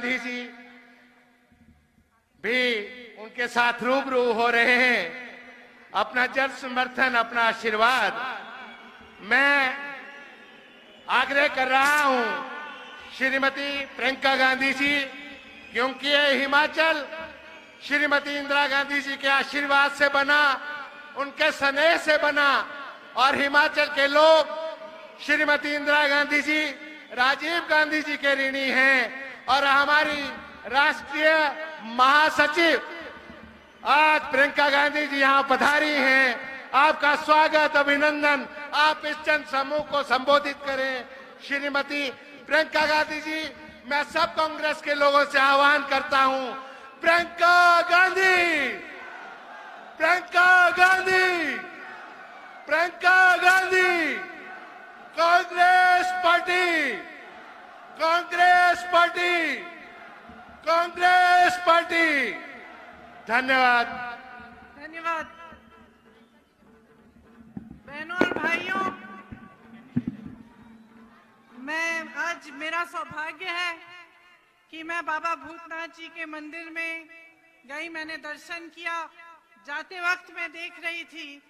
गांधी जी भी उनके साथ रूबरू हो रहे हैं। अपना जन समर्थन, अपना आशीर्वाद मैं आग्रह कर रहा हूं श्रीमती प्रियंका गांधी जी, क्योंकि ये हिमाचल श्रीमती इंदिरा गांधी जी के आशीर्वाद से बना, उनके स्नेह से बना, और हिमाचल के लोग श्रीमती इंदिरा गांधी जी, राजीव गांधी जी के ऋणी हैं। और हमारी राष्ट्रीय महासचिव आज प्रियंका गांधी जी यहाँ पधारी हैं। आपका स्वागत, अभिनंदन। आप इस जन समूह को संबोधित करें। श्रीमती प्रियंका गांधी जी, मैं सब कांग्रेस के लोगों से आह्वान करता हूं, Priyanka Gandhi, Priyanka Gandhi, Priyanka Gandhi, Congress party, Congress party, Congress party. धन्यवाद। धन्यवाद। बहनों और भाइयों, आज मेरा सौभाग्य है कि मैं बाबा भूतनाथ जी के मंदिर में गई, मैंने दर्शन किया। जाते वक्त मैं देख रही थी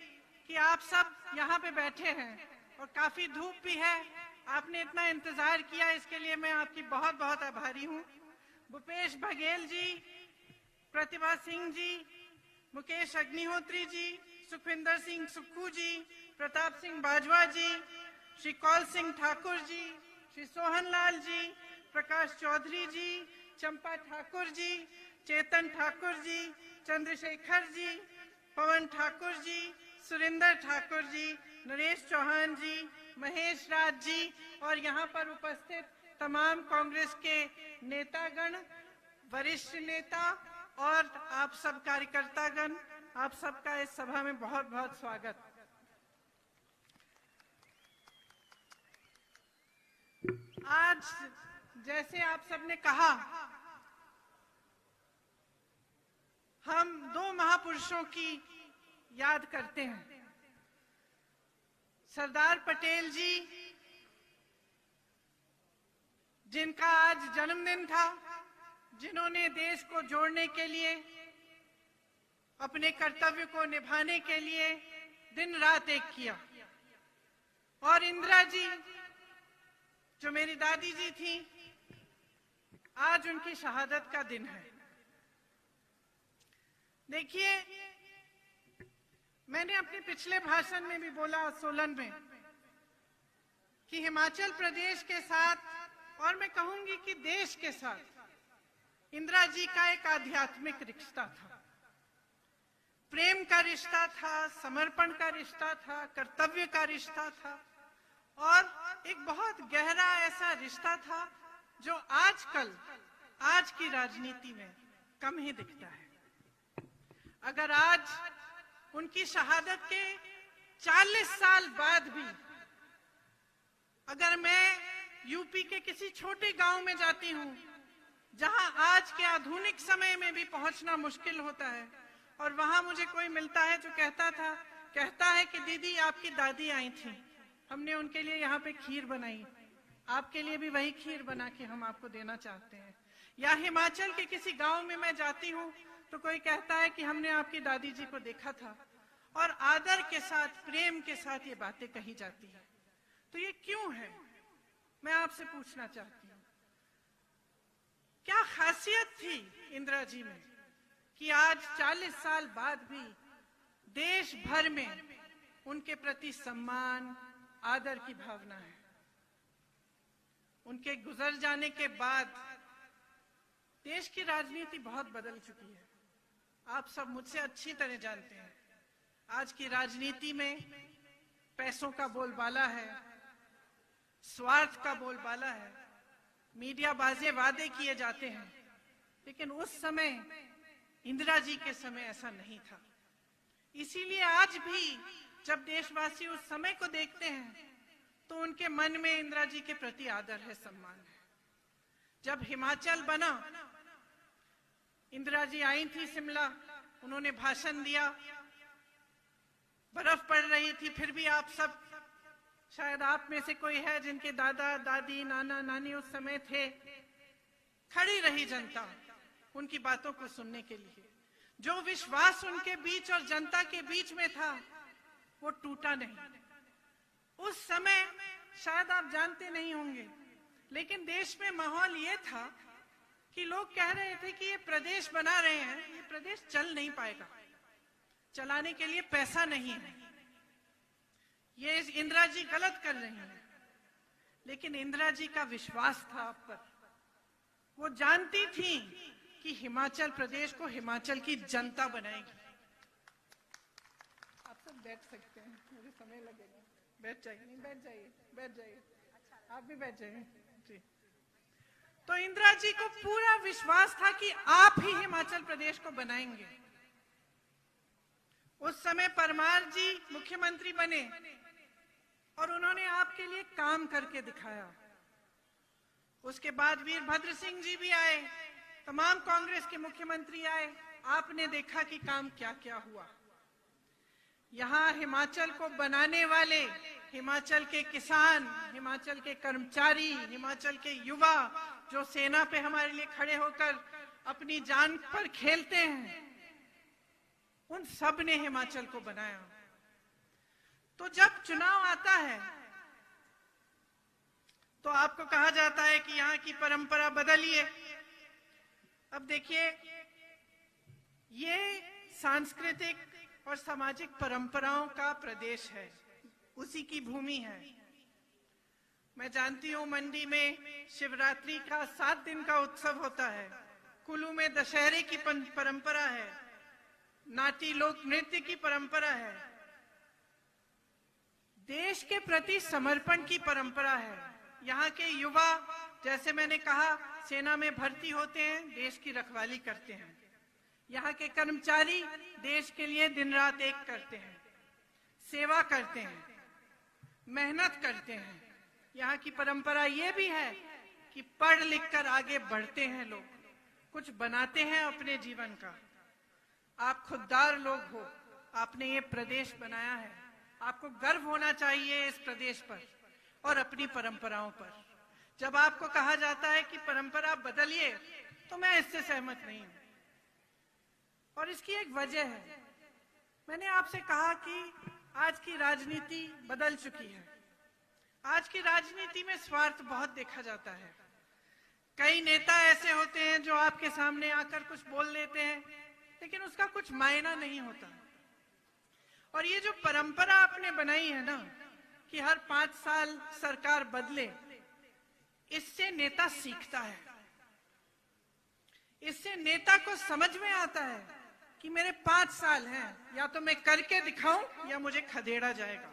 कि आप सब यहाँ पे बैठे हैं और काफी धूप भी है। आपने इतना इंतजार किया, इसके लिए मैं आपकी बहुत बहुत आभारी हूँ। भूपेश बघेल जी, प्रतिभा सिंह जी, मुकेश अग्निहोत्री जी, सुखविंदर सिंह सुक्खू जी, प्रताप सिंह बाजवा जी, श्री कौल सिंह ठाकुर जी, श्री सोहन लाल जी, प्रकाश चौधरी जी, चंपा ठाकुर जी, चेतन ठाकुर जी, चंद्रशेखर जी, पवन ठाकुर जी, सुरेंद्र ठाकुर जी, नरेश चौहान जी, महेश राज जी, और यहाँ पर उपस्थित तमाम कांग्रेस के नेतागण, वरिष्ठ नेता और आप सब कार्यकर्तागण, आप सबका इस सभा में बहुत बहुत स्वागत। आज जैसे आप सबने कहा, हम दो महापुरुषों की याद करते हैं। सरदार पटेल जी, जिनका आज जन्मदिन था, जिन्होंने देश को जोड़ने के लिए, अपने कर्तव्य को निभाने के लिए दिन रात एक किया। और इंदिरा जी, जो मेरी दादी जी थी, आज उनकी शहादत का दिन है। देखिए, मैंने अपने पिछले भाषण में भी बोला सोलन में कि हिमाचल प्रदेश के साथ, और मैं कहूंगी कि देश के साथ, इंदिरा जी का एक आध्यात्मिक रिश्ता था, प्रेम का रिश्ता था, समर्पण का रिश्ता था, कर्तव्य का रिश्ता था, और एक बहुत गहरा ऐसा रिश्ता था जो आजकल आज की राजनीति में कम ही दिखता है। अगर आज उनकी शहादत के 40 साल बाद भी अगर मैं यूपी के किसी छोटे गांव में जाती हूं, जहां आज के आधुनिक समय में भी पहुंचना मुश्किल होता है, और वहां मुझे कोई मिलता है जो कहता है कि दीदी आपकी दादी आई थी, हमने उनके लिए यहाँ पे खीर बनाई, आपके लिए भी वही खीर बना के हम आपको देना चाहते हैं। या हिमाचल के किसी गांव में मैं जाती हूँ तो कोई कहता है कि हमने आपकी दादी जी को देखा था, और आदर के साथ, प्रेम के साथ ये बातें कही जाती है। तो ये क्यों है, मैं आपसे पूछना चाहती हूँ। क्या खासियत थी इंदिरा जी में कि आज 40 साल बाद भी देश भर में उनके प्रति सम्मान, आदर की भावना है। उनके गुजर जाने के बाद देश की राजनीति बहुत बदल चुकी है। आप सब मुझसे अच्छी तरह जानते हैं, आज की राजनीति में पैसों का बोलबाला है, स्वार्थ का बोलबाला है, मीडिया बाजे वादे किए जाते हैं। लेकिन उस समय, इंदिरा जी के समय ऐसा नहीं था। इसीलिए आज भी जब देशवासी उस समय को देखते हैं तो उनके मन में इंदिरा जी के प्रति आदर है, सम्मान है। जब हिमाचल बना, इंदिरा जी आई थी शिमला, उन्होंने भाषण दिया, बर्फ पड़ रही थी, फिर भी आप सब, शायद आप में से कोई है जिनके दादा दादी, नाना नानी उस समय थे, खड़ी रही जनता उनकी बातों को सुनने के लिए। जो विश्वास उनके बीच और जनता के बीच में था वो टूटा नहीं। उस समय शायद आप जानते नहीं होंगे, लेकिन देश में माहौल ये था कि लोग कह रहे थे कि ये प्रदेश बना रहे हैं, ये प्रदेश चल नहीं पाएगा, चलाने के लिए पैसा नहीं है, ये इंदिरा जी गलत कर रही हैं। लेकिन इंदिरा जी का विश्वास था आप पर। वो जानती थी कि हिमाचल प्रदेश को हिमाचल की जनता बनाएगी। आप सब बैठ सकते हैं, मुझे समय लगेगा। बैठ जाइए, नहीं बैठ जाइए, बैठ जाइए, आप भी बैठ जाइए जी। तो इंदिरा जी को पूरा विश्वास था कि आप ही हिमाचल प्रदेश को बनाएंगे। उस समय परमार जी मुख्यमंत्री बने और उन्होंने आपके लिए काम करके दिखाया। उसके बाद वीरभद्र सिंह जी भी आए, तमाम कांग्रेस के मुख्यमंत्री आए, आपने देखा कि काम क्या क्या हुआ। यहाँ हिमाचल को बनाने वाले हिमाचल के किसान, हिमाचल के कर्मचारी, हिमाचल के युवा जो सेना पे हमारे लिए खड़े होकर अपनी जान पर खेलते हैं, उन सब ने हिमाचल को बनाया। तो जब चुनाव आता है तो आपको कहा जाता है कि यहाँ की परंपरा बदलिए। अब देखिए, ये सांस्कृतिक और सामाजिक परंपराओं का प्रदेश है, उसी की भूमि है। मैं जानती हूँ मंडी में शिवरात्रि का 7 दिन का उत्सव होता है, कुल्लू में दशहरे की परंपरा है, नाटी लोक नृत्य की परंपरा है, देश के प्रति समर्पण की परंपरा है। यहाँ के युवा, जैसे मैंने कहा, सेना में भर्ती होते हैं, देश की रखवाली करते हैं। यहाँ के कर्मचारी देश के लिए दिन रात एक करते हैं, सेवा करते हैं, मेहनत करते हैं। यहाँ की परंपरा ये भी है कि पढ़ लिख कर आगे बढ़ते हैं लोग, कुछ बनाते हैं अपने जीवन का। आप खुददार लोग हो, आपने ये प्रदेश बनाया है, आपको गर्व होना चाहिए इस प्रदेश पर और अपनी परंपराओं पर। जब आपको कहा जाता है कि परंपरा बदलिए, तो मैं इससे सहमत नहीं हूं। और इसकी एक वजह है, मैंने आपसे कहा कि आज की राजनीति बदल चुकी है। आज की राजनीति में स्वार्थ बहुत देखा जाता है। कई नेता ऐसे होते हैं जो आपके सामने आकर कुछ बोल देते हैं, लेकिन उसका कुछ मायना नहीं होता। और ये जो परंपरा आपने बनाई है ना कि हर 5 साल सरकार बदले, इससे नेता सीखता है, इससे नेता को समझ में आता है कि मेरे 5 साल हैं, या तो मैं करके दिखाऊं या मुझे खदेड़ा जाएगा।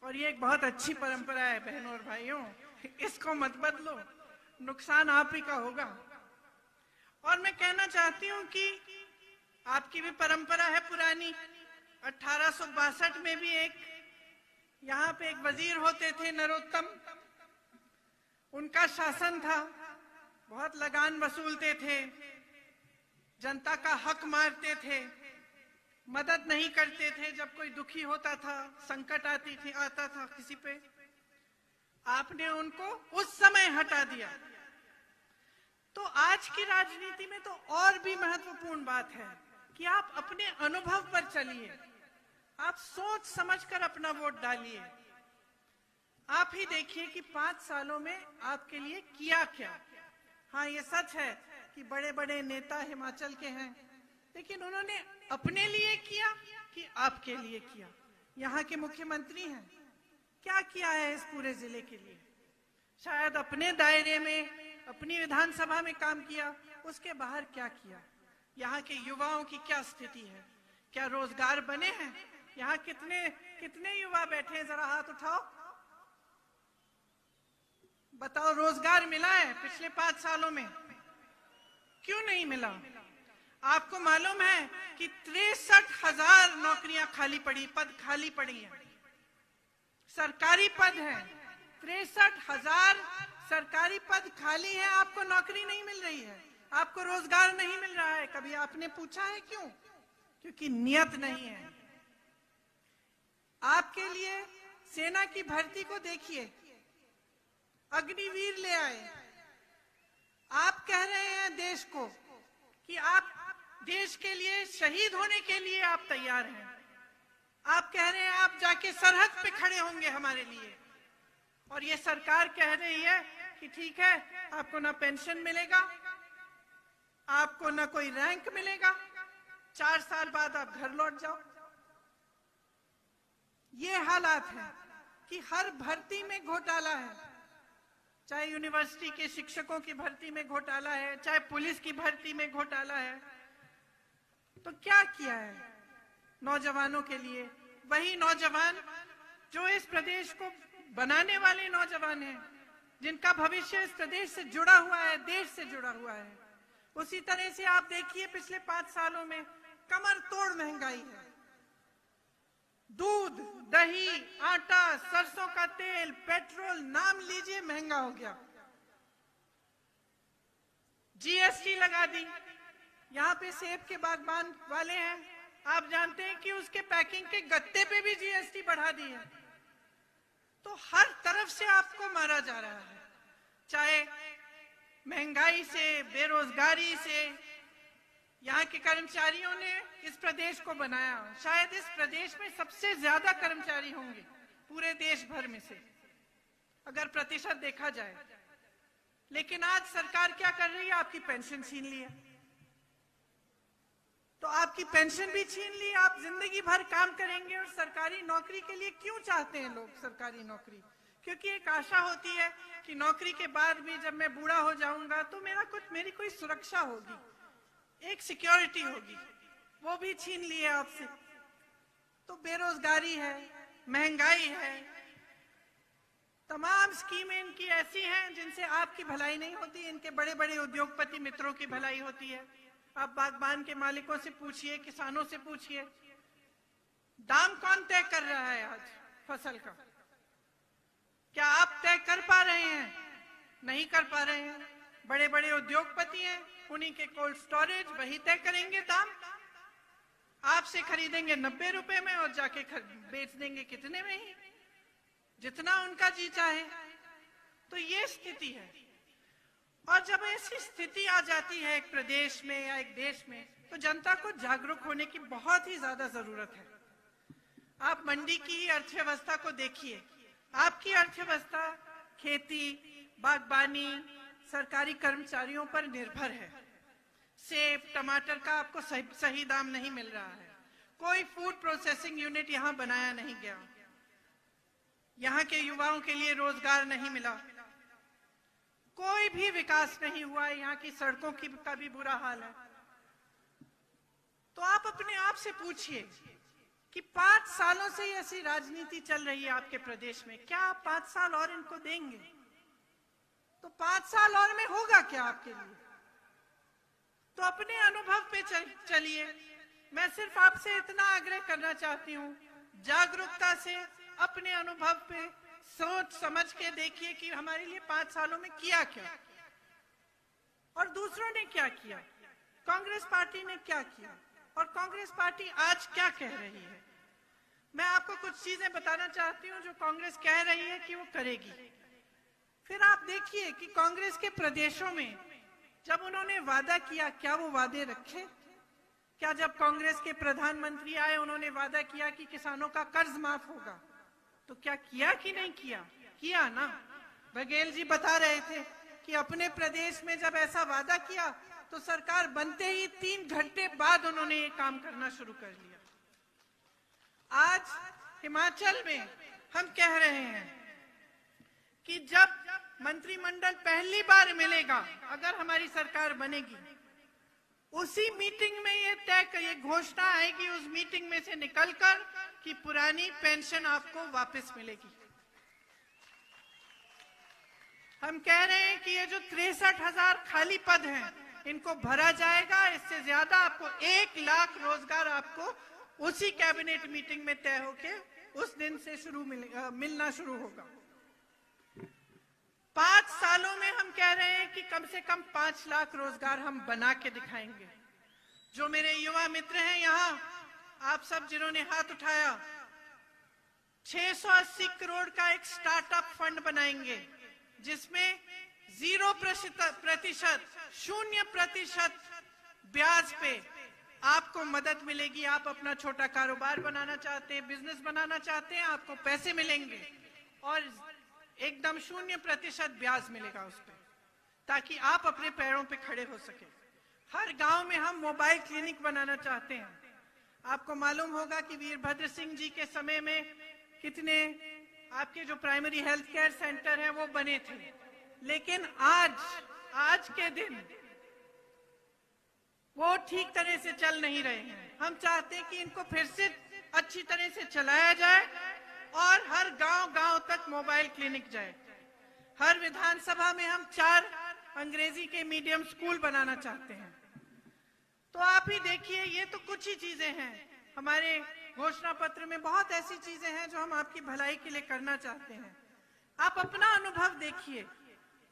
और ये एक बहुत अच्छी परंपरा है बहनों और भाइयों, इसको मत बदलो, नुकसान आप ही का होगा। और मैं कहना चाहती हूं कि आपकी भी परंपरा है पुरानी। 1862 में भी यहाँ पे एक वजीर होते थे नरोत्तम, उनका शासन था, बहुत लगान वसूलते थे, जनता का हक मारते थे, मदद नहीं करते थे जब कोई दुखी होता था, संकट आता था किसी पे। आपने उनको उस समय हटा दिया। तो आज की राजनीति में तो और भी महत्वपूर्ण बात है कि आप अपने अनुभव पर चलिए, आप सोच समझकर अपना वोट डालिए। आप ही देखिए कि 5 सालों में आपके लिए किया क्या। हाँ, ये सच है कि बड़े बड़े नेता हिमाचल के हैं, लेकिन उन्होंने अपने लिए किया कि आपके लिए किया। यहाँ के मुख्यमंत्री हैं, क्या किया है इस पूरे जिले के लिए? शायद अपने दायरे में, अपनी विधानसभा में काम किया, उसके बाहर क्या किया? यहाँ के युवाओं की क्या स्थिति है? क्या रोजगार बने हैं? यहाँ कितने युवा बैठे हैं, जरा हाथ उठाओ, बताओ रोजगार मिला है पिछले 5 सालों में? क्यों नहीं मिला? आपको मालूम है कि 63,000 नौकरियां खाली पड़ी, पद खाली पड़ी हैं, सरकारी पद हैं। 63,000 सरकारी पद खाली है, आपको नौकरी नहीं मिल रही है, आपको रोजगार नहीं मिल रहा है। कभी आपने पूछा है क्यों? क्योंकि नियत नहीं है। आपके लिए सेना की भर्ती को देखिए, अग्निवीर ले आए, आप कह रहे हैं देश को कि आप देश के लिए शहीद होने के लिए आप तैयार हैं। आप कह रहे हैं आप जाके सरहद पे खड़े होंगे हमारे लिए, और ये सरकार कह रही है कि ठीक है, आपको ना पेंशन मिलेगा, आपको ना कोई रैंक मिलेगा, 4 साल बाद आप घर लौट जाओ। ये हालात है कि हर भर्ती में घोटाला है, चाहे यूनिवर्सिटी के शिक्षकों की भर्ती में घोटाला है, चाहे पुलिस की भर्ती में घोटाला है। तो क्या किया है नौजवानों के लिए? वही नौजवान जो इस प्रदेश को बनाने वाले नौजवान हैं, जिनका भविष्य इस प्रदेश से जुड़ा हुआ है, देश से जुड़ा हुआ है। उसी तरह से आप देखिए पिछले 5 सालों में कमर तोड़ महंगाई है। दूध, दही, आटा, सरसों का तेल, पेट्रोल, नाम लीजिए, महंगा हो गया। जीएसटी लगा दी। यहाँ पे सेब के बागबान वाले हैं, आप जानते हैं कि उसके पैकिंग के गत्ते पे भी जीएसटी बढ़ा दी है। तो हर तरफ से आपको मारा जा रहा है, चाहे महंगाई से, बेरोजगारी से। यहाँ के कर्मचारियों ने इस प्रदेश को बनाया। शायद इस प्रदेश में सबसे ज्यादा कर्मचारी होंगे पूरे देश भर में से, अगर प्रतिशत देखा जाए। लेकिन आज सरकार क्या कर रही है? आपकी पेंशन छीन ली है। तो आपकी पेंशन भी छीन ली। आप जिंदगी भर काम करेंगे, और सरकारी नौकरी के लिए क्यों चाहते हैं लोग सरकारी नौकरी? क्योंकि एक आशा होती है कि नौकरी के बाद भी जब मैं बूढ़ा हो जाऊंगा तो मेरी कोई सुरक्षा होगी, एक सिक्योरिटी होगी। वो भी छीन ली है आपसे। तो बेरोजगारी है, महंगाई है, तमाम स्कीमें इनकी ऐसी हैं जिनसे आपकी भलाई नहीं होती, इनके बड़े बड़े उद्योगपति मित्रों की भलाई होती है। आप बागबान के मालिकों से पूछिए, किसानों से पूछिए, दाम कौन तय कर रहा है आज फसल का? क्या आप तय कर पा रहे हैं? नहीं कर पा रहे हैं। बड़े बड़े उद्योगपति हैं, उन्हीं के कोल्ड स्टोरेज, वही तय करेंगे दाम। आपसे खरीदेंगे 90 रुपए में और जाके बेच देंगे कितने में ही, जितना उनका जी चाहे। तो ये स्थिति है। और जब ऐसी स्थिति आ जाती है एक प्रदेश में या एक देश में, तो जनता को जागरूक होने की बहुत ही ज्यादा जरूरत है। आप मंडी की अर्थव्यवस्था को देखिए। आपकी अर्थव्यवस्था खेती, बागबानी, सरकारी कर्मचारियों पर निर्भर है। सेब, टमाटर का आपको सही दाम नहीं मिल रहा है। कोई फूड प्रोसेसिंग यूनिट यहाँ बनाया नहीं गया। यहाँ के युवाओं के लिए रोजगार नहीं मिला। कोई भी विकास नहीं हुआ। यहाँ की सड़कों का भी बुरा हाल है। तो आप अपने आप से पूछिए कि 5 सालों से ऐसी राजनीति चल रही है आपके प्रदेश में, क्या आप 5 साल और इनको देंगे? तो 5 साल और में होगा क्या आपके लिए? तो अपने अनुभव पे चलिए। मैं सिर्फ आपसे इतना आग्रह करना चाहती हूँ, जागरूकता से अपने अनुभव पे सोच समझ के देखिए कि हमारे लिए 5 सालों में किया क्या और दूसरों ने क्या किया, कांग्रेस पार्टी ने क्या किया और कांग्रेस पार्टी आज क्या कह रही है। मैं आपको कुछ चीजें बताना चाहती हूँ जो कांग्रेस कह रही है कि वो करेगी। फिर आप देखिए कि कांग्रेस के प्रदेशों में जब उन्होंने वादा किया, क्या वो वादे रखे? क्या जब कांग्रेस के प्रधानमंत्री आए उन्होंने वादा किया कि किसानों का कर्ज माफ होगा? तो क्या किया कि नहीं किया? किया ना। बघेल जी बता रहे थे कि अपने प्रदेश में जब ऐसा वादा किया तो सरकार बनते ही 3 घंटे बाद उन्होंने ये काम करना शुरू कर लिया। आज हिमाचल में हम कह रहे हैं कि जब मंत्रिमंडल पहली बार मिलेगा, अगर हमारी सरकार बनेगी, उसी मीटिंग में ये घोषणा आएगी उस मीटिंग में से निकलकर कि पुरानी पेंशन आपको वापस मिलेगी। हम कह रहे हैं कि ये जो 63,000 खाली पद हैं इनको भरा जाएगा। इससे ज्यादा आपको 1 लाख रोजगार आपको उसी कैबिनेट मीटिंग में तय होके उस दिन से मिलना शुरू होगा। 5 सालों में हम कह रहे हैं कि कम से कम 5 लाख रोजगार हम बना के दिखाएंगे। जो मेरे युवा मित्र हैं यहाँ, आप सब जिन्होंने हाथ उठाया, 680 करोड़ का एक स्टार्टअप फंड बनाएंगे जिसमें 0% 0% ब्याज पे आपको मदद मिलेगी। आप अपना छोटा कारोबार बनाना चाहते हैं, बिजनेस बनाना चाहते हैं, आपको पैसे मिलेंगे और एकदम 0% ब्याज मिलेगा उस पर, ताकि आप अपने पैरों पे खड़े हो सके। हर गांव में हम मोबाइल क्लिनिक बनाना चाहते हैं। आपको मालूम होगा कि वीरभद्र सिंह जी के समय में कितने आपके जो प्राइमरी हेल्थ केयर सेंटर हैं वो बने थे, लेकिन आज के दिन वो ठीक तरह से चल नहीं रहे हैं। हम चाहते हैं कि इनको फिर से अच्छी तरह से चलाया जाए और हर गांव तक मोबाइल क्लिनिक जाए। हर विधानसभा में हम 4 अंग्रेजी के मीडियम स्कूल बनाना चाहते हैं। तो आप ही देखिए, ये तो कुछ ही चीजें हैं। हमारे घोषणा पत्र में बहुत ऐसी चीजें हैं जो हम आपकी भलाई के लिए करना चाहते हैं। आप अपना अनुभव देखिए।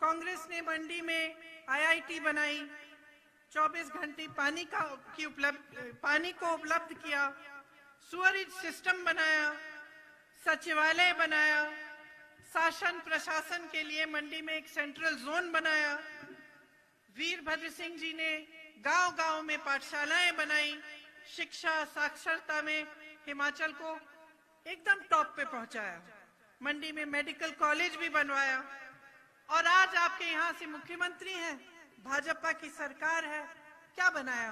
कांग्रेस ने मंडी में IIT बनाई, 24 घंटे पानी को उपलब्ध किया, सीवरेज सिस्टम बनाया, सचिवालय बनाया, शासन प्रशासन के लिए मंडी में एक सेंट्रल जोन बनाया। वीरभद्र सिंह जी ने गांव-गांव में पाठशालाएं बनाई, शिक्षा साक्षरता में हिमाचल को एकदम टॉप पे पहुंचाया। मंडी में मेडिकल कॉलेज भी बनवाया और आज आपके यहाँ से मुख्यमंत्री हैं, भाजपा की सरकार है। क्या बनाया?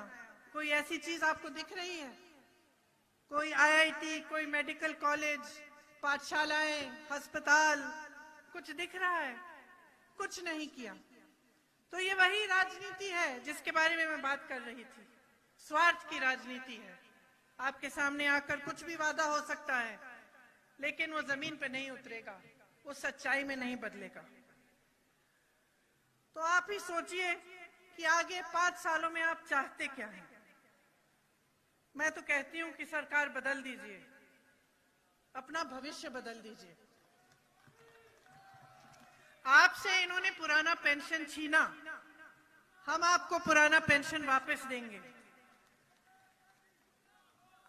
कोई ऐसी चीज आपको दिख रही है? कोई IIT, कोई मेडिकल कॉलेज, पाठशालाएं, अस्पताल, कुछ दिख रहा है? कुछ नहीं किया। तो ये वही राजनीति है जिसके बारे में मैं बात कर रही थी। स्वार्थ की राजनीति है। आपके सामने आकर कुछ भी वादा हो सकता है, लेकिन वो जमीन पे नहीं उतरेगा, वो सच्चाई में नहीं बदलेगा। तो आप ही सोचिए कि आगे 5 सालों में आप चाहते क्या हैं। मैं तो कहती हूं कि सरकार बदल दीजिए, अपना भविष्य बदल दीजिए। आपसे इन्होंने पुराना पेंशन छीना, हम आपको पुराना पेंशन वापस देंगे।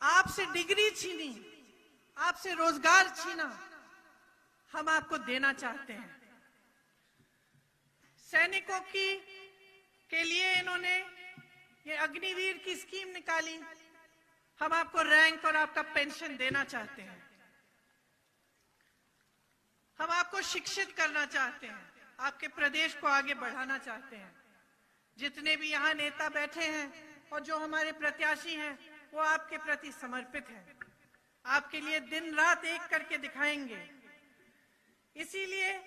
आपसे डिग्री छीनी, आपसे रोजगार छीना, हम आपको देना चाहते हैं। सैनिकों के लिए इन्होंने ये अग्निवीर की स्कीम निकाली, हम आपको रैंक और आपका पेंशन देना चाहते हैं। हम आपको शिक्षित करना चाहते हैं, आपके प्रदेश को आगे बढ़ाना चाहते हैं। जितने भी यहाँ नेता बैठे हैं और जो हमारे प्रत्याशी हैं, वो आपके प्रति समर्पित हैं। आपके लिए दिन रात एक करके दिखाएंगे। इसीलिए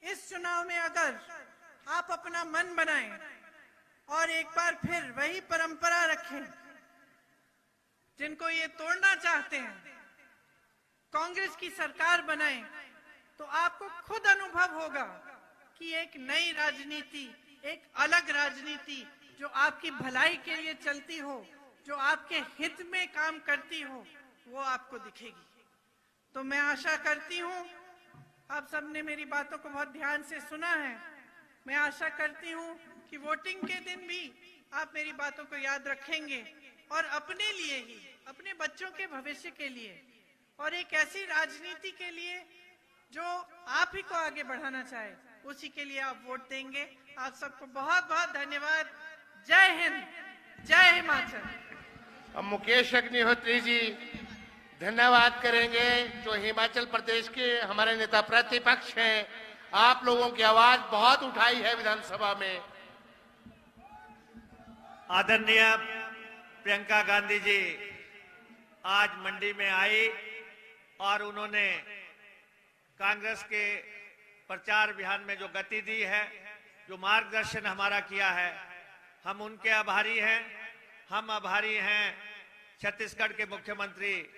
इस चुनाव में अगर आप अपना मन बनाएं और एक बार फिर वही परंपरा रखें जिनको ये तोड़ना चाहते हैं, कांग्रेस की सरकार बनाएं, तो आपको खुद अनुभव होगा कि एक नई राजनीति, एक अलग राजनीति जो आपकी भलाई के लिए चलती हो, जो आपके हित में काम करती हो, वो आपको दिखेगी। तो मैं आशा करती हूँ, आप सबने मेरी बातों को बहुत ध्यान से सुना है। मैं आशा करती हूँ कि वोटिंग के दिन भी आप मेरी बातों को याद रखेंगे और अपने लिए ही, अपने बच्चों के भविष्य के लिए और एक ऐसी राजनीति के लिए जो आप ही को आगे बढ़ाना चाहे, उसी के लिए आप वोट देंगे। आप सबको बहुत बहुत धन्यवाद। जय हिंद, जय हिमाचल। अब मुकेश अग्निहोत्री जी धन्यवाद करेंगे, जो हिमाचल प्रदेश के हमारे नेता प्रतिपक्ष हैं। आप लोगों की आवाज बहुत उठाई है विधानसभा में। आदरणीय प्रियंका गांधी जी आज मंडी में आई और उन्होंने कांग्रेस के प्रचार अभियान में जो गति दी है, जो मार्गदर्शन हमारा किया है, हम उनके आभारी हैं। हम आभारी हैं छत्तीसगढ़ के मुख्यमंत्री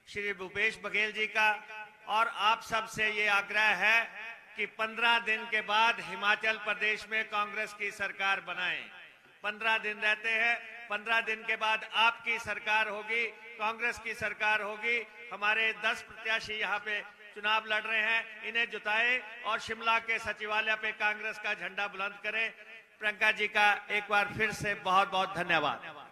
श्री भूपेश बघेल जी का। और आप सब से ये आग्रह है कि 15 दिन के बाद हिमाचल प्रदेश में कांग्रेस की सरकार बनाएं। 15 दिन रहते हैं, 15 दिन के बाद आपकी सरकार होगी, कांग्रेस की सरकार होगी। हमारे 10 प्रत्याशी यहाँ पे चुनाव लड़ रहे हैं, इन्हें जुटाएं और शिमला के सचिवालय पे कांग्रेस का झंडा बुलंद करें। प्रियंका जी का एक बार फिर से बहुत बहुत धन्यवाद।